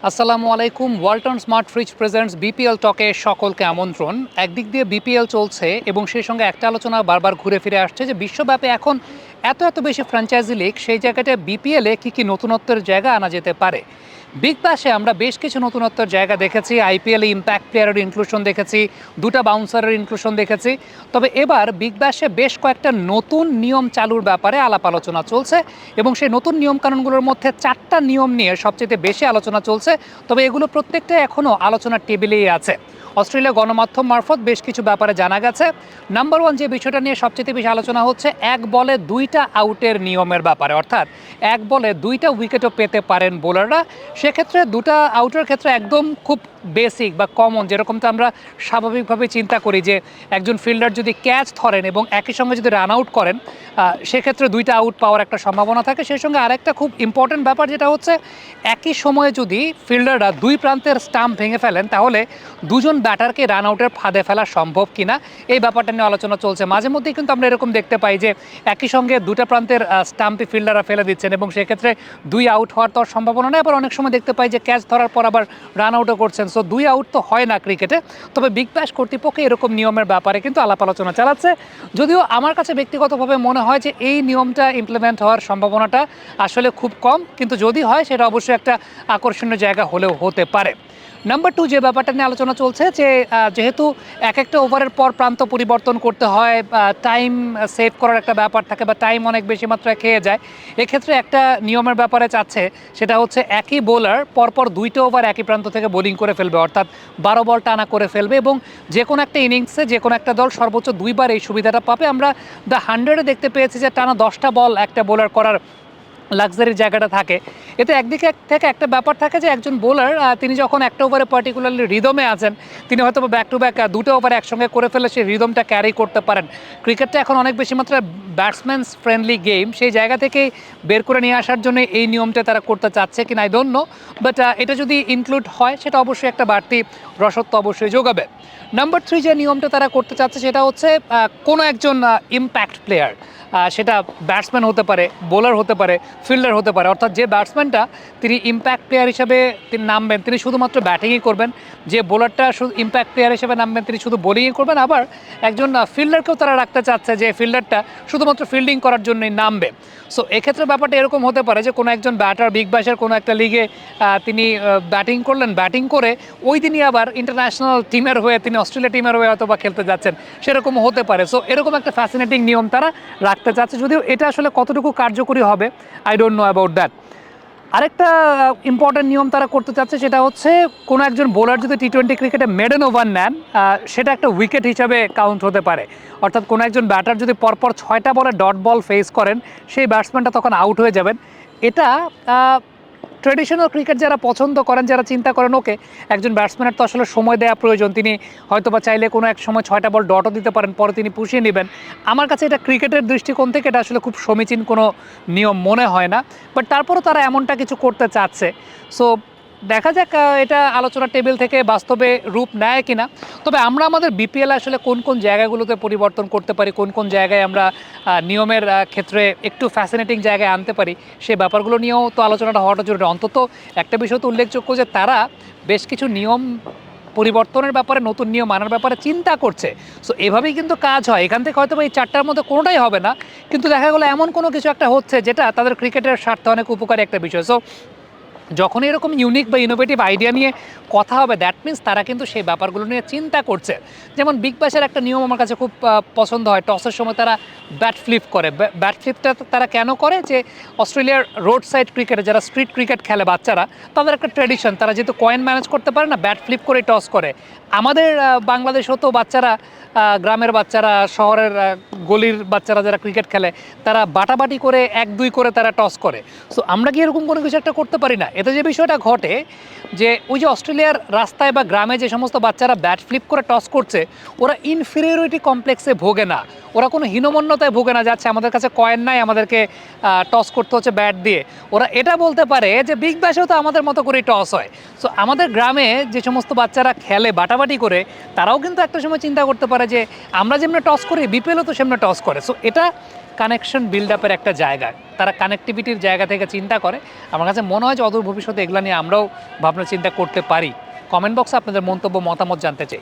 আসসালামু আলাইকুম। Walton smart fridge presents BPL টকে সকলকে আমন্ত্রণ। একদিক দিয়ে বিপিএল চলছে এবং সেই সঙ্গে একটা আলোচনা বারবার ঘুরে ফিরে আসছে যে বিশ্বব্যাপী এখন এত বেশি ফ্র্যাঞ্চাইজি লিগ, সেই জায়গাটা বিপিএলে কী নতুনত্বের জায়গা আনা যেতে পারে। বিগ ব্যাশে আমরা বেশ কিছু নতুনত্বের জায়গা দেখেছি, আইপিএলে ইম্প্যাক্ট প্লেয়ারের ইনক্লুশন দেখেছি, দুটা বাউন্সারের ইনক্লুশন দেখেছি। তবে এবার বিগ ব্যাশে বেশ কয়েকটা নতুন নিয়ম চালুর ব্যাপারে আলাপ আলোচনা চলছে এবং সেই নতুন নিয়মকানুনগুলোর মধ্যে 4টা নিয়ম নিয়ে সবচেয়ে বেশি আলোচনা চলছে। তবে এগুলো প্রত্যেকটাই এখনও আলোচনার টেবিলেই আছে। অস্ট্রেলিয়া গণমাধ্যম মারফত বেশ কিছু ব্যাপারে জানা গেছে। নাম্বার ওয়ান যে বিষয়টা নিয়ে সবচেয়ে বেশি আলোচনা হচ্ছে, এক বলে দুইটা আউটের নিয়মের ব্যাপারে। অর্থাৎ এক বলে দুইটা উইকেটও পেতে পারেন বোলাররা। সেক্ষেত্রে দুটা আউটের ক্ষেত্রে একদম খুব বেসিক বা কমন, যেরকমটা আমরা স্বাভাবিকভাবে চিন্তা করি যে একজন ফিল্ডার যদি ক্যাচ ধরেন এবং একই সঙ্গে যদি রান আউট করেন, সেক্ষেত্রে দুইটা আউট পাওয়ার একটা সম্ভাবনা থাকে। সেই সঙ্গে আরেকটা খুব ইম্পর্টেন্ট ব্যাপার যেটা হচ্ছে, একই সময়ে যদি ফিল্ডাররা দুই প্রান্তের স্টাম্প ভেঙে ফেলেন তাহলে দুজন ব্যাটারকে রান আউটের ফাঁদে ফেলা সম্ভব কিনা, এই ব্যাপারটা নিয়ে আলোচনা চলছে। মাঝে মধ্যেই কিন্তু আমরা এরকম দেখতে পাই যে একই সঙ্গে দুটা প্রান্তের স্টাম্পে ফিল্ডাররা ফেলে দিচ্ছেন এবং সেক্ষেত্রে দুই আউট হওয়ার তো সম্ভাবনা নেই। আবার অনেক সময় দেখতে পাই যে ক্যাচ ধরার পর আবার রান আউটও করছেন। সো দুই আউট তো হয় না ক্রিকেটে। তবে বিগ ব্যাশ কর্তৃপক্ষ এরকম নিয়মের ব্যাপারে কিন্তু আলাপ আলোচনা চালাচ্ছে। যদিও আমার কাছে ব্যক্তিগতভাবে মনে হয় যে এই নিয়মটা ইমপ্লিমেন্ট হওয়ার সম্ভাবনাটা আসলে খুব কম, কিন্তু যদি হয় সেটা অবশ্যই একটা আকর্ষণীয় জায়গা হলেও হতে পারে। নাম্বার টু যে ব্যাপারটা নিয়ে আলোচনা চলছে যে যেহেতু এক একটা ওভারের পর প্রান্ত পরিবর্তন করতে হয়, টাইম সেভ করার একটা ব্যাপার থাকে বা টাইম অনেক বেশি মাত্রায় খেয়ে যায়, এক্ষেত্রে একটা নিয়মের ব্যাপারে চাচ্ছে, সেটা হচ্ছে একই বোলার পরপর দুইটা ওভার একই প্রান্ত থেকে বোলিং করে ফেলবে, অর্থাৎ 12 বল টানা করে ফেলবে এবং যে কোনো একটা ইনিংসে যে কোনো একটা দল সর্বোচ্চ দুইবার এই সুবিধাটা পাবে। আমরা দ্য 100-এ দেখতে পেয়েছি যে টানা 10টা বল একটা বোলার করার লাক্সারির জায়গাটা থাকে। এতে একদিকে থেকে একটা ব্যাপার থাকে যে একজন বোলার তিনি যখন একটা ওভারে পার্টিকুলারলি রিদমে আছেন, তিনি হয়তো ব্যাক টু ব্যাক দুটো ওভার একসঙ্গে করে ফেলে সেই রিদমটা ক্যারি করতে পারেন। ক্রিকেটটা এখন অনেক বেশি মাত্রায় ব্যাটসম্যানস ফ্রেন্ডলি গেম, সেই জায়গা থেকেই বের করে নিয়ে আসার জন্য এই নিয়মটা তারা করতে চাচ্ছে কিনা আই ডোন্ট নো, বাট এটা যদি ইনক্লুড হয় সেটা অবশ্যই একটা বাড়তি রসত্ব অবশ্যই যোগাবে। নাম্বার থ্রি যে নিয়মটা তারা করতে চাচ্ছে সেটা হচ্ছে কোনো একজন ইম্প্যাক্ট প্লেয়ার, সেটা ব্যাটসম্যান হতে পারে, বোলার হতে পারে, ফিল্ডার হতে পারে, অর্থাৎ যে ব্যাটসম্যানটা তিনি ইম্প্যাক্ট প্লেয়ার হিসেবে তিনি নামবেন, তিনি শুধুমাত্র ব্যাটিংই করবেন। যে বোলারটা শুধু ইম্প্যাক্ট প্লেয়ার হিসেবে নামবেন, তিনি শুধু বোলিংই করবেন। আবার একজন ফিল্ডারকেও তারা রাখতে চাচ্ছে যে ফিল্ডারটা শুধুমাত্র ফিল্ডিং করার জন্যই নামবে। সো এক্ষেত্রে ব্যাপারটা এরকম হতে পারে যে কোনো একজন ব্যাটার বিগ ব্যাশের কোনো একটা লিগে তিনি ব্যাটিং করলেন, ব্যাটিং করে ওই দিনই আবার ইন্টারন্যাশনাল টিমের হয়ে তিনি অস্ট্রেলিয়া টিমের হয়ে হয়তো বা খেলতে যাচ্ছেন, সেরকম হতে পারে। সো এরকম একটা ফ্যাসিনেটিং নিয়ম তারা রাখতে চাচ্ছে, যদিও এটা আসলে কতটুকু কার্যকরী হবে I don't know about that. আরেকটা ইম্পর্টেন্ট নিয়ম তারা করতে চাচ্ছে, সেটা হচ্ছে কোনো একজন বোলার যদি টি-20 ক্রিকেটে মেডেন ওভার নেন, সেটা একটা উইকেট হিসাবে কাউন্ট হতে পারে। অর্থাৎ কোনো একজন ব্যাটার যদি পরপর 6টা বলে ডট বল ফেস করেন, সেই ব্যাটসম্যানটা তখন আউট হয়ে যাবেন। এটা ট্রেডিশনাল ক্রিকেট যারা পছন্দ করেন, যারা চিন্তা করেন ওকে একজন ব্যাটসম্যানের তো আসলে সময় দেওয়া প্রয়োজন, তিনি হয়তো বা চাইলে কোনো এক সময় 6টা বল ডটও দিতে পারেন, পরে তিনি পুষিয়ে নেবেন। আমার কাছে এটা ক্রিকেটের দৃষ্টিকোণ থেকে এটা আসলে খুব সমীচীন কোনো নিয়ম মনে হয় না, বাট তারপরও তারা এমনটা কিছু করতে চাচ্ছে। সো দেখা যাক এটা আলোচনার টেবিল থেকে বাস্তবে রূপ নেয় কিনা। তবে আমরা আমাদের বিপিএল আসলে কোন কোন জায়গাগুলোতে পরিবর্তন করতে পারি, কোন কোন জায়গায় আমরা নিয়মের ক্ষেত্রে একটু ফ্যাসিনেটিং জায়গায় আনতে পারি, সেই ব্যাপারগুলো নিয়েও তো আলোচনাটা হওয়াটা জরুরি। অন্তত একটা বিষয় তো উল্লেখযোগ্য যে তারা বেশ কিছু নিয়ম পরিবর্তনের ব্যাপারে, নতুন নিয়ম আনার ব্যাপারে চিন্তা করছে। সো এভাবেই কিন্তু কাজ হয়। এখান থেকে হয়তো এই 4টার মধ্যে কোনোটাই হবে না, কিন্তু দেখা গেলো এমন কোনো কিছু একটা হচ্ছে যেটা তাদের ক্রিকেটের স্বার্থে অনেক উপকারী একটা বিষয়। সো যখন এরকম ইউনিক বা ইনোভেটিভ আইডিয়া নিয়ে কথা হবে, দ্যাট মিনস তারা কিন্তু সেই ব্যাপারগুলো নিয়ে চিন্তা করছে। যেমন বিগ ব্যাশের একটা নিয়ম আমার কাছে খুব পছন্দ হয়, টসের সময় তারা ব্যাট ফ্লিপ করে। ব্যাট ফ্লিপটা তারা কেন করে, যে অস্ট্রেলিয়ার রোড সাইড ক্রিকেটে যারা স্ট্রিট ক্রিকেট খেলে বাচ্চারা, তাদের একটা ট্র্যাডিশন, তারা যেহেতু কয়েন ম্যানেজ করতে পারে না, ব্যাট ফ্লিপ করে টস করে। আমাদের বাংলাদেশেও তো বাচ্চারা, গ্রামের বাচ্চারা, শহরের গলির বাচ্চারা যারা ক্রিকেট খেলে, তারা বাটাবাটি করে 1-2 করে তারা টস করে। সো আমরা কি এরকম কোনো কিছু একটা করতে পারি না? এতে যে বিষয়টা ঘটে যে ওই যে অস্ট্রেলিয়ার রাস্তায় বা গ্রামে যে সমস্ত বাচ্চারা ব্যাট ফ্লিপ করে টস করছে, ওরা ইনফিরিয়রিটি কমপ্লেক্সে ভোগে না, ওরা কোনো হীনমন্যতায় ভোগে না, যাচ্ছে আমাদের কাছে কয়েন নাই, আমাদেরকে টস করতে হচ্ছে ব্যাট দিয়ে। ওরা এটা বলতে পারে যে বিগ ব্যাশেও তো আমাদের মতো করেই টস হয়। সো আমাদের গ্রামে যে সমস্ত বাচ্চারা খেলে বাটাবাটি করে, তারাও কিন্তু একটা সময় চিন্তা করতে পারে যে আমরা যেমনি টস করি, বিপিএলও তো সেমনি টস করে। সো এটা কানেকশন বিল্ড আপের একটা জায়গা, তারা কানেক্টিভিটির জায়গা থেকে চিন্তা করে। আমার কাছে মনে হয় যে অদূর ভবিষ্যতে এগুলো নিয়ে আমরাও ভাবনা চিন্তা করতে পারি। কমেন্ট বক্সে আপনাদের মন্তব্য মতামত জানতে চাই।